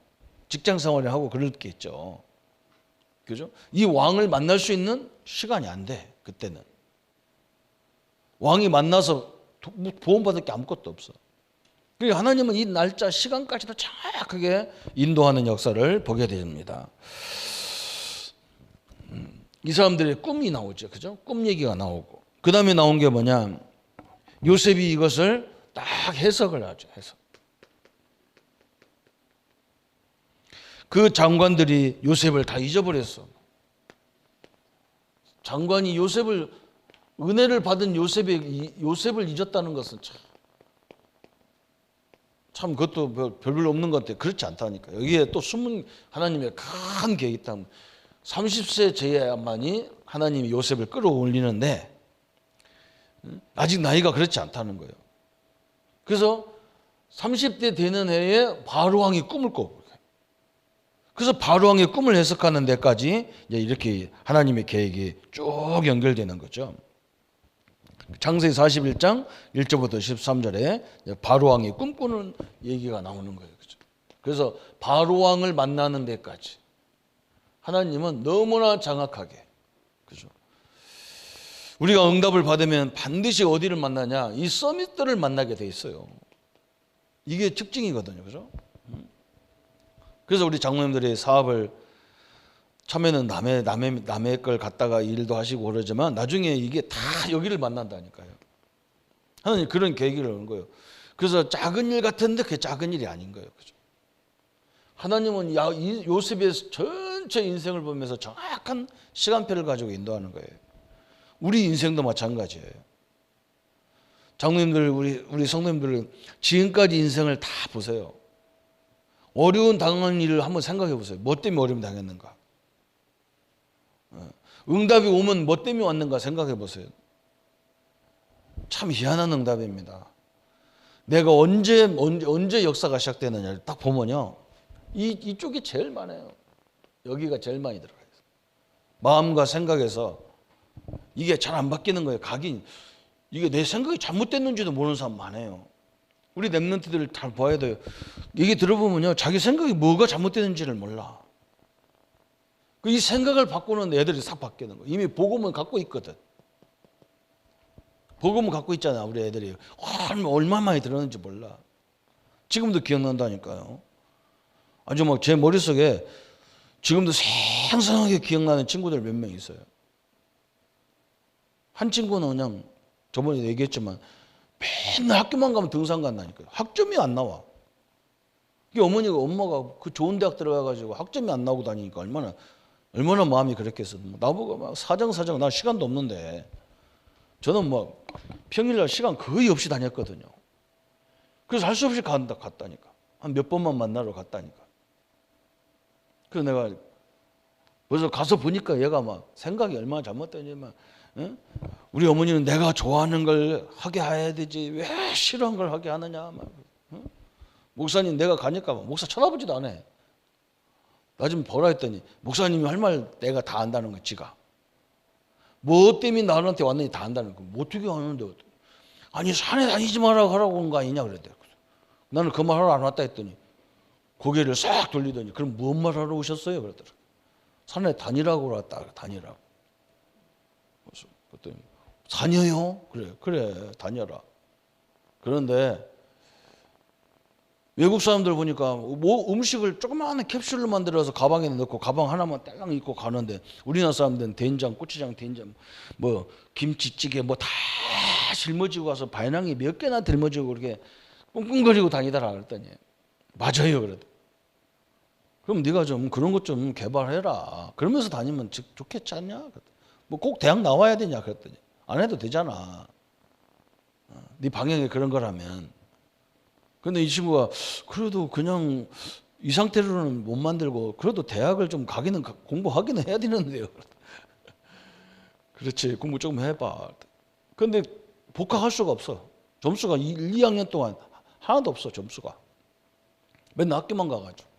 직장 생활을 하고 그럴 게 있죠. 그죠? 이 왕을 만날 수 있는 시간이 안 돼. 그때는. 왕이 만나서 보험받을 게 아무것도 없어. 그러니까 하나님은 이 날짜 시간까지도 정확하게 인도하는 역사를 보게 됩니다. 이 사람들의 꿈이 나오죠. 그죠? 꿈 얘기가 나오고. 그 다음에 나온 게 뭐냐? 요셉이 이것을 딱 해석을 하죠. 해석. 그 장관들이 요셉을 다 잊어버렸어. 장관이 은혜를 받은 요셉을 잊었다는 것은 참 그것도 별로 없는 것 같아요. 그렇지 않다니까. 여기에 또 숨은 하나님의 큰 계획이 있다. 30세 제야만이 하나님이 요셉을 끌어올리는데 아직 나이가 그렇지 않다는 거예요. 그래서 30대 되는 해에 바로왕이 꿈을 꿔. 그래서 바로왕의 꿈을 해석하는 데까지 이렇게 하나님의 계획이 쭉 연결되는 거죠. 창세기 41장 1절부터 13절에 바로왕이 꿈꾸는 얘기가 나오는 거예요. 그래서 바로왕을 만나는 데까지 하나님은 너무나 장악하게. 그죠? 우리가 응답을 받으면 반드시 어디를 만나냐? 이 서밋들을 만나게 돼 있어요. 이게 특징이거든요. 그죠? 그래서 우리 장로님들이 사업을 처음에는 남의 걸 갖다가 일도 하시고 그러지만 나중에 이게 다 여기를 만난다니까요. 하나님 그런 계기를 오는 거예요. 그래서 작은 일 같은데 그게 작은 일이 아닌 거예요. 그죠? 하나님은 요셉의 전체 인생을 보면서 정확한 시간표를 가지고 인도하는 거예요. 우리 인생도 마찬가지예요. 장로님들, 우리 성도님들 지금까지 인생을 다 보세요. 어려운 당한 일을 한번 생각해 보세요. 뭐 때문에 어려움 당했는가? 응답이 오면 뭐 때문에 왔는가 생각해 보세요. 참 희한한 응답입니다. 내가 언제 역사가 시작되느냐를 딱 보면요. 이쪽이 제일 많아요. 여기가 제일 많이 들어가 있어요. 마음과 생각에서 이게 잘 안 바뀌는 거예요. 이게 내 생각이 잘못됐는지도 모르는 사람 많아요. 우리 랩런트들 잘 봐야 돼요. 얘기 들어보면요. 자기 생각이 뭐가 잘못됐는지를 몰라. 이 생각을 바꾸는 애들이 싹 바뀌는 거예요. 이미 복음은 갖고 있거든. 복음은 갖고 있잖아. 우리 애들이. 얼마 많이 들었는지 몰라. 지금도 기억난다니까요. 아주 막 제 머릿속에 지금도 생생하게 기억나는 친구들 몇 명 있어요. 한 친구는 그냥 저번에 얘기했지만 맨날 학교만 가면 등산 간다니까요. 학점이 안 나와. 엄마가 그 좋은 대학 들어가가지고 학점이 안 나오고 다니니까 얼마나 마음이 그랬겠어. 나보고 막 사정 나 시간도 없는데 저는 막 평일날 시간 거의 없이 다녔거든요. 그래서 할 수 없이 갔다니까. 한 몇 번만 만나러 갔다니까. 그래서 내가 벌써 가서 보니까 얘가 막 생각이 얼마나 잘못되냐면 예? 우리 어머니는 내가 좋아하는 걸 하게 해야 되지 왜 싫어하는 걸 하게 하느냐. 막. 목사님 내가 가니까 목사 쳐다보지도 않아. 나 좀 보라 했더니 목사님이 할 말 내가 다 안다는 거 지가. 뭐 때문에 나한테 왔는지 다 안다는 거. 뭐 어떻게 하는데. 아니 산에 다니지 말라고 하라고 온 거 아니냐 그랬대. 나는 그 말 하러 안 왔다 했더니 고개를 싹 돌리더니 그럼 뭔 말 하러 오셨어요? 그러더라. 산에 다니라고 왔다. 다니라고. 그래서 그랬더니 다녀요? 그래 다녀라. 그런데 외국 사람들 보니까 뭐 음식을 조그마한 캡슐로 만들어서 가방에 넣고 가방 하나만 딸랑 입고 가는데 우리나라 사람들은 된장, 고추장, 된장, 뭐 김치찌개 뭐 다 짊어지고 가서 배낭이 몇 개나 짊어지고 그렇게 꿍꿍거리고 다니더라 그랬더니 맞아요 그래도. 그럼 네가 좀 그런 것 좀 개발해라. 그러면서 다니면 좋겠지 않냐? 뭐 꼭 대학 나와야 되냐 그랬더니 안 해도 되잖아. 네 방향이 그런 거라면. 근데 이 친구가 그래도 그냥 이 상태로는 못 만들고 그래도 대학을 좀 가기는 공부하기는 해야 되는데요. 그렇지 공부 조금 해봐. 근데 복학할 수가 없어. 점수가 1, 2학년 동안 하나도 없어 점수가. 맨날 학교만 가가지고.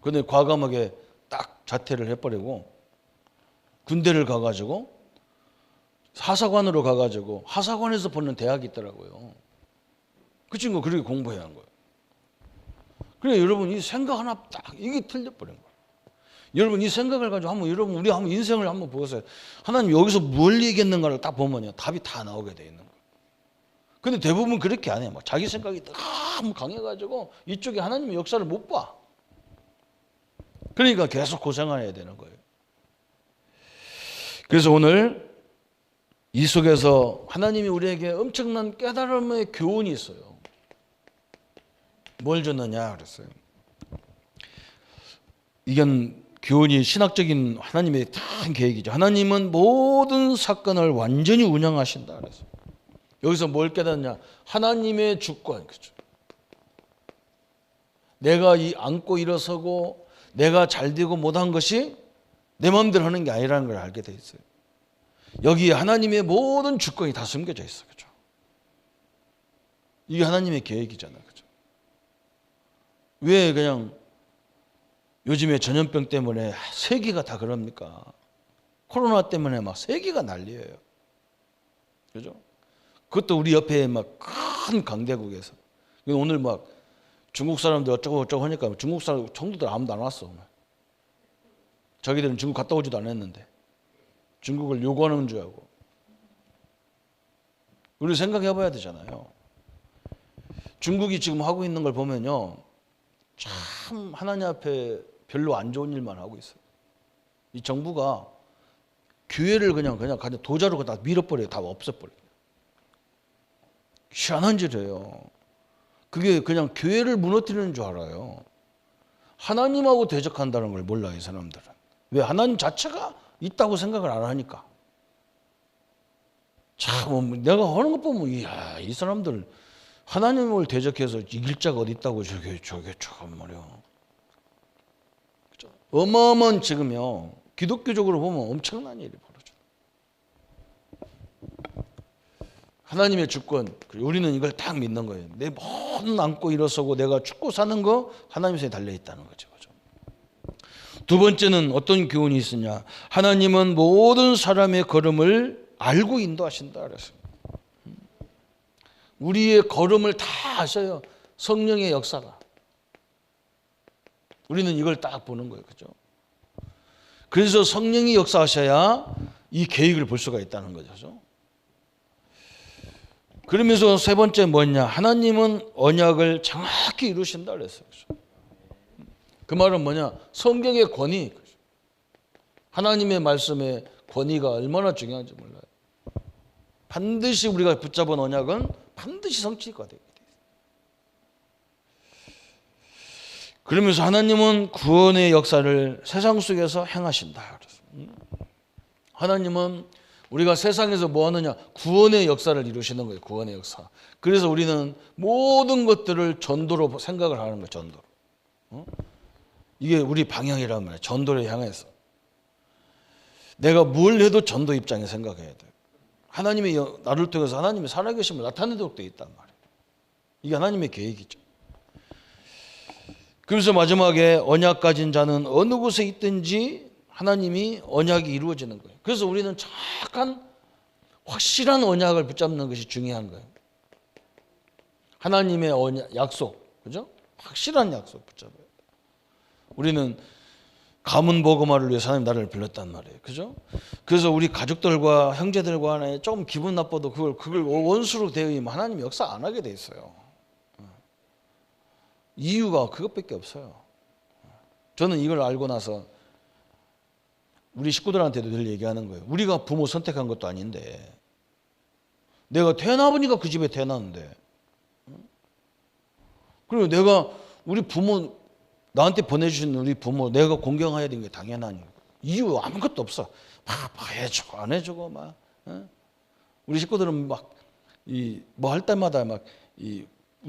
근데 과감하게 딱 자퇴를 해버리고 군대를 가가지고 하사관으로 가가지고 하사관에서 보는 대학이 있더라고요. 그 친구가 그렇게 공부해야 하는 거예요. 그래 여러분 이 생각 하나 딱 이게 틀려버린 거예요. 여러분 이 생각을 가지고 여러분 우리 한번 인생을 한번 보세요. 하나님 여기서 뭘 얘기했는가를 딱 보면요 답이 다 나오게 돼 있는 거예요. 근데 대부분 그렇게 안 해요. 막 자기 생각이 너무 강해가지고 이쪽에 하나님의 역사를 못 봐. 그러니까 계속 고생해야 되는 거예요. 그래서 오늘 이 속에서 하나님이 우리에게 엄청난 깨달음의 교훈이 있어요. 뭘 줬느냐 그랬어요. 이건 교훈이 신학적인 하나님의 큰 계획이죠. 하나님은 모든 사건을 완전히 운영하신다 그랬어요. 여기서 뭘 깨닫냐? 하나님의 주권. 그렇죠? 내가 안고 일어서고 내가 잘 되고 못한 것이 내 마음대로 하는 게 아니라는 걸 알게 돼 있어요. 여기에 하나님의 모든 주권이 다 숨겨져 있어요. 그렇죠? 이게 하나님의 계획이잖아요. 그렇죠? 왜 그냥 요즘에 전염병 때문에 세계가 다 그럽니까? 코로나 때문에 막 세계가 난리예요. 그죠? 그것도 우리 옆에 막 큰 강대국에서. 오늘 막 중국 사람들 어쩌고 하니까 중국 사람 정도들 아무도 안 왔어. 자기들은 중국 갔다 오지도 않았는데 중국을 요구하는 줄 알고. 우리 생각해 봐야 되잖아요. 중국이 지금 하고 있는 걸 보면요. 참 하나님 앞에 별로 안 좋은 일만 하고 있어요. 이 정부가 교회를 그냥 도자로 다 밀어버려요. 다 없애버려요. 희한한 짓이에요. 그게 그냥 교회를 무너뜨리는 줄 알아요. 하나님하고 대적한다는 걸 몰라요. 이 사람들은. 왜? 하나님 자체가 있다고 생각을 안 하니까. 참 내가 하는 것 보면 이야 이 사람들 하나님을 대적해서 이길 자가 어디 있다고 저게 참 말이야. 그렇죠? 어마어마한 지금요 기독교적으로 보면 엄청난 일이 벌어져. 하나님의 주권 우리는 이걸 딱 믿는 거예요. 내 모든 안고 일어서고 내가 죽고 사는 거 하나님 손에 달려 있다는 거죠. 두 번째는 어떤 교훈이 있으냐? 하나님은 모든 사람의 걸음을 알고 인도하신다 그랬어요. 우리의 걸음을 다 아셔요. 성령의 역사가. 우리는 이걸 딱 보는 거예요. 그죠? 그래서 성령이 역사하셔야 이 계획을 볼 수가 있다는 거죠. 그러면서 세 번째 뭐냐? 하나님은 언약을 정확히 이루신다 그랬어요. 그 말은 뭐냐? 성경의 권위. 하나님의 말씀의 권위가 얼마나 중요한지 몰라요. 반드시 우리가 붙잡은 언약은 반드시 성취가 되게 돼 있어요. 그러면서 하나님은 구원의 역사를 세상 속에서 행하신다. 하나님은 우리가 세상에서 뭐 하느냐? 구원의 역사를 이루시는 거예요. 구원의 역사. 그래서 우리는 모든 것들을 전도로 생각을 하는 거예요. 전도로. 이게 우리 방향이란 말이에요. 전도를 향해서. 내가 뭘 해도 전도 입장에 생각해야 돼요. 하나님이 나를 통해서 하나님의 살아계심을 나타내도록 되어 있단 말이에요. 이게 하나님의 계획이죠. 그래서 마지막에 언약 가진 자는 어느 곳에 있든지 하나님이 언약이 이루어지는 거예요. 그래서 우리는 정확한 확실한 언약을 붙잡는 것이 중요한 거예요. 하나님의 언약, 약속, 그죠? 확실한 약속 붙잡아요. 우리는 가문 복음화를 위해서 하나님 나를 불렀단 말이에요, 그죠? 그래서 우리 가족들과 형제들과 간에 조금 기분 나빠도 그걸 원수로 대응하면 하나님 역사 안 하게 돼 있어요. 이유가 그것밖에 없어요. 저는 이걸 알고 나서 우리 식구들한테도 늘 얘기하는 거예요. 우리가 부모 선택한 것도 아닌데, 내가 태어나보니까 그 집에 태어났는데, 그리고 내가 우리 부모, 나한테 보내주신 우리 부모 내가 공경해야 되는 게 당연한 이유 아무것도 없어. 막 해주고 안 해주고 막. 우리 식구들은 막 뭐 할 때마다 막 우리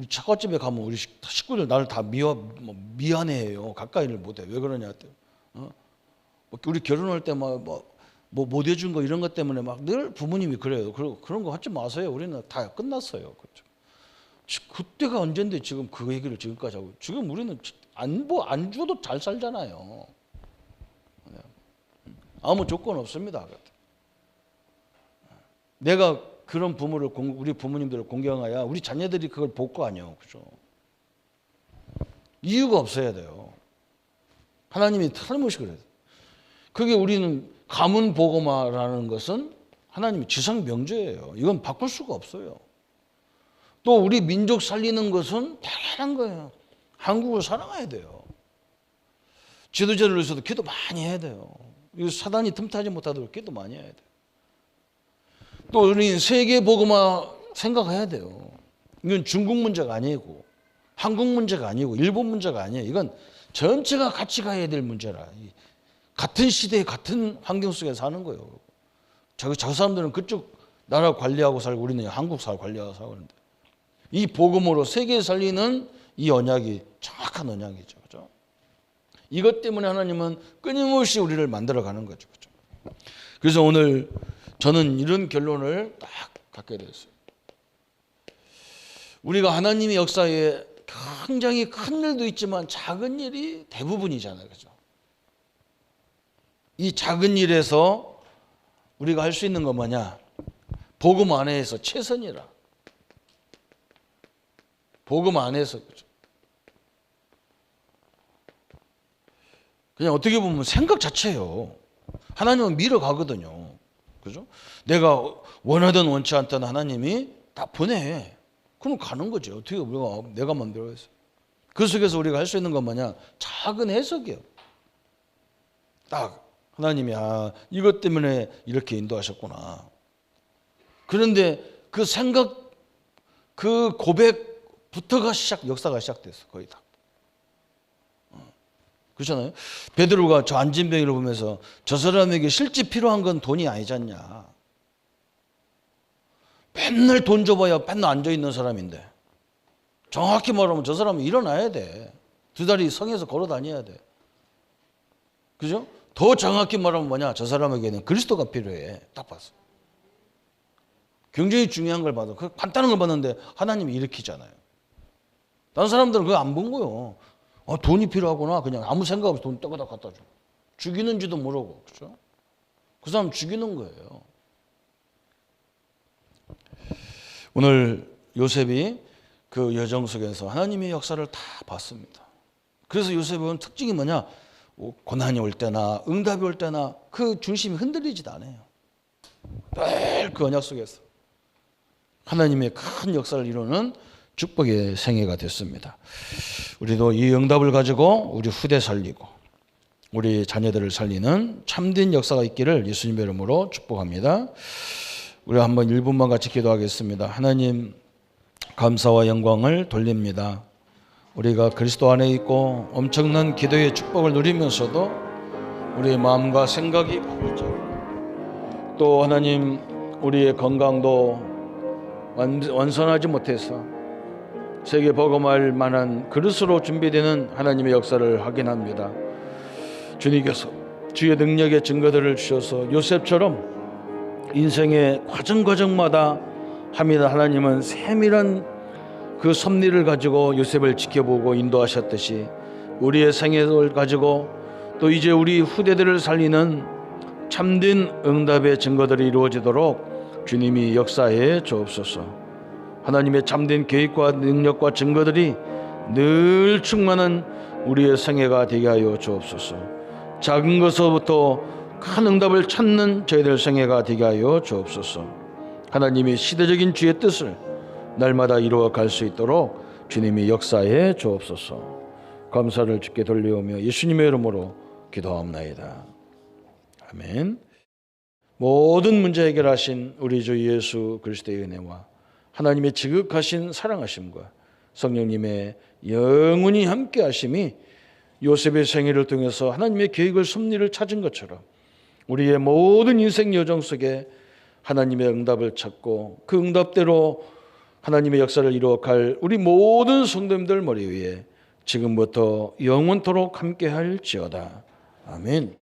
처갓집에 가면 우리 식구들 나를 다 미안해해요. 가까이를 못해. 왜 그러냐 했더니 우리 결혼할 때 막 뭐 못 해준 거 이런 것 때문에 막 늘 부모님이 그래요. 그런 거 하지 마세요. 우리는 다 끝났어요. 그렇죠. 그때가 언젠데 지금 그 얘기를 지금까지 하고, 지금 우리는 안 줘도 잘 살잖아요. 아무 조건 없습니다. 내가 그런 부모를 우리 부모님들을 공경해야 우리 자녀들이 그걸 볼 거 아니에요, 그죠? 이유가 없어야 돼요. 하나님이 틀림없이 그래요. 그게 우리는 가문 복음화라는 것은 하나님의 지상 명제예요. 이건 바꿀 수가 없어요. 또 우리 민족 살리는 것은 당연한 거예요. 한국을 사랑해야 돼요. 지도자를 위해서도 기도 많이 해야 돼요. 사단이 틈타지 못하도록 기도 많이 해야 돼요. 또 우리 세계 복음화 생각해야 돼요. 이건 중국 문제가 아니고 한국 문제가 아니고 일본 문제가 아니에요. 이건 전체가 같이 가야 될 문제라. 같은 시대에 같은 환경 속에 사는 거예요. 저 사람들은 그쪽 나라 관리하고 살고 우리는 한국 사람 관리하고 살고 있는데, 이 복음으로 세계에 살리는 이 언약이 정확한 언약이죠. 그죠? 이것 때문에 하나님은 끊임없이 우리를 만들어가는 거죠. 그죠? 그래서 오늘 저는 이런 결론을 딱 갖게 됐어요. 우리가 하나님의 역사에 굉장히 큰 일도 있지만 작은 일이 대부분이잖아요. 그죠? 이 작은 일에서 우리가 할 수 있는 건 뭐냐? 복음 안에서 최선이라. 복음 안에서. 그죠? 그냥 어떻게 보면 생각 자체예요. 하나님은 밀어가거든요. 그죠? 내가 원하든 원치 않든 하나님이 다 보내. 그럼 가는 거죠. 어떻게 내가 만들어서. 그 속에서 우리가 할 수 있는 건 뭐냐? 작은 해석이에요. 딱 하나님이 이것 때문에 이렇게 인도하셨구나. 그런데 그 생각, 그 고백부터가 역사가 시작됐어. 거의 다. 그렇잖아요. 베드로가 저 안진뱅이를 보면서 저 사람에게 실제 필요한 건 돈이 아니잖냐. 맨날 돈 줘봐야 맨날 앉아있는 사람인데, 정확히 말하면 저 사람은 일어나야 돼. 두 다리 성에서 걸어 다녀야 돼. 그죠? 더 정확히 말하면 뭐냐? 저 사람에게는 그리스도가 필요해. 딱 봤어. 굉장히 중요한 걸 봐도 그 간단한 걸 봤는데 하나님이 일으키잖아요. 다른 사람들은 그거 안 본 거예요. 돈이 필요하구나. 그냥 아무 생각 없이 돈 떼고다 갖다 줘. 죽이는지도 모르고. 그렇죠? 그 사람 죽이는 거예요. 오늘 요셉이 그 여정 속에서 하나님의 역사를 다 봤습니다. 그래서 요셉은 특징이 뭐냐? 고난이 올 때나 응답이 올 때나 그 중심이 흔들리지도 않아요. 늘 그 언약 속에서 하나님의 큰 역사를 이루는 축복의 생애가 됐습니다. 우리도 이 응답을 가지고 우리 후대 살리고 우리 자녀들을 살리는 참된 역사가 있기를 예수님의 이름으로 축복합니다. 우리 한번 1분만 같이 기도하겠습니다. 하나님, 감사와 영광을 돌립니다. 우리가 그리스도 안에 있고 엄청난 기도의 축복을 누리면서도 우리의 마음과 생각이 바글자고, 또 하나님 우리의 건강도 완선하지 못해서 세계 복음할 만한 그릇으로 준비되는 하나님의 역사를 확인합니다. 주님께서 주의 능력의 증거들을 주셔서 요셉처럼 인생의 과정마다 하나님은 세밀한 그 섭리를 가지고 요셉을 지켜보고 인도하셨듯이 우리의 생애를 가지고 또 이제 우리 후대들을 살리는 참된 응답의 증거들이 이루어지도록 주님이 역사해 주옵소서. 하나님의 참된 계획과 능력과 증거들이 늘 충만한 우리의 생애가 되게 하여 주옵소서. 작은 것부터 큰 응답을 찾는 저희들 생애가 되게 하여 주옵소서. 하나님이 시대적인 주의 뜻을 날마다 이루어 갈 수 있도록 주님이 역사해 주옵소서. 감사를 주께 돌려오며 예수님의 이름으로 기도하옵나이다. 아멘. 모든 문제 해결하신 우리 주 예수 그리스도의 은혜와 하나님의 지극하신 사랑하심과 성령님의 영원히 함께 하심이 요셉의 생애를 통해서 하나님의 계획을 섭리를 찾은 것처럼 우리의 모든 인생 여정 속에 하나님의 응답을 찾고 그 응답대로 하나님의 역사를 이루어갈 우리 모든 성도님들 머리 위에 지금부터 영원토록 함께할지어다. 아멘.